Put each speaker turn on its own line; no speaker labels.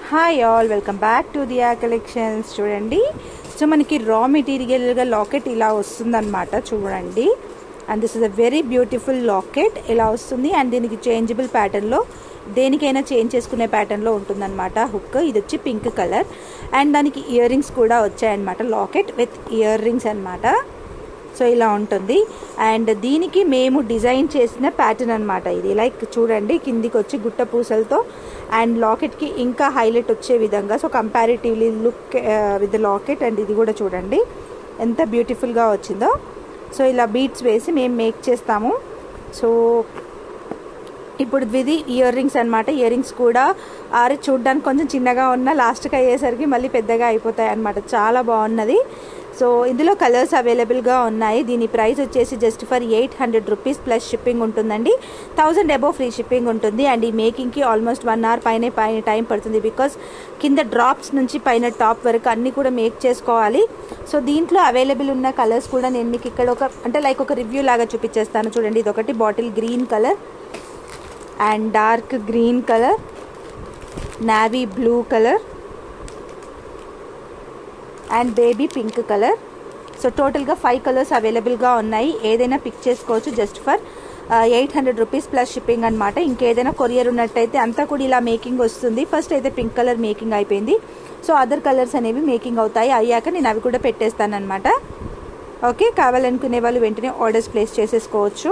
Hi all, welcome back to Diya collections. చూడండి, so మనకి raw మెటీరియల్గా లాకెట్ ఇలా వస్తుందన్నమాట. చూడండి, and this is a very beautiful locket. ఇలా వస్తుంది అండ్ దీనికి చేంజబుల్ ప్యాటర్న్లో దేనికైనా చేంజ్ చేసుకునే ప్యాటర్న్లో ఉంటుందన్నమాట. హుక్ ఇది వచ్చి పింక్ కలర్ అండ్ దానికి ఇయర్ రింగ్స్ కూడా వచ్చాయన్నమాట. లాకెట్ విత్ ఇయర్ రింగ్స్ అనమాట. సో ఇలా ఉంటుంది అండ్ దీనికి మేము డిజైన్ చేసిన ప్యాటర్న్ అనమాట ఇది. లైక్ చూడండి, కిందికి వచ్చి గుట్ట పూసలతో అండ్ లాకెట్కి ఇంకా హైలైట్ వచ్చే విధంగా. So comparatively look with locket and ఇది కూడా చూడండి ఎంత బ్యూటిఫుల్గా వచ్చిందో. సో ఇలా బీట్స్ వేసి మేము మేక్ చేస్తాము. సో ఇప్పుడు ఇది ఇయర్ రింగ్స్ అనమాట. ఇయర్ రింగ్స్ కూడా చూడడానికి కొంచెం చిన్నగా ఉన్న లాస్ట్కి అయ్యేసరికి మళ్ళీ పెద్దగా అయిపోతాయి అనమాట. చాలా బాగున్నది. సో ఇందులో కలర్స్ అవైలబుల్గా ఉన్నాయి. దీని ప్రైస్ వచ్చేసి just for 800 rupees plus shipping ఉంటుందండి. 1000 అబోవ్ ఫ్రీ షిప్పింగ్ ఉంటుంది. అండ్ ఈ మేకింగ్కి ఆల్మోస్ట్ 1 అవర్ పైన టైం పడుతుంది. బికాస్ కింద డ్రాప్స్ నుంచి పైన టాప్ వరకు అన్నీ కూడా మేక్ చేసుకోవాలి. సో దీంట్లో అవైలబుల్ ఉన్న కలర్స్ కూడా నేను మీకు ఇక్కడ ఒక రివ్యూ లాగా చూపించేస్తాను. చూడండి, ఇది ఒకటి bottle green colour and dark green colour, navy blue colour and baby pink colour. So టోటల్గా 5 కలర్స్ అవైలబుల్గా ఉన్నాయి. ఏదైనా పిక్ చేసుకోవచ్చు just for 800 rupees plus shipping అనమాట. ఇంకేదైనా కొరియర్ ఉన్నట్టయితే అంతా కూడా ఇలా మేకింగ్ వస్తుంది. ఫస్ట్ అయితే పింక్ కలర్ మేకింగ్ అయిపోయింది. సో అదర్ కలర్స్ అనేవి మేకింగ్ అవుతాయి. అయ్యాక నేను అవి కూడా పెట్టేస్తాను అనమాట. ఓకే, కావాలనుకునే వాళ్ళు వెంటనే ఆర్డర్స్ ప్లేస్ చేసేసుకోవచ్చు.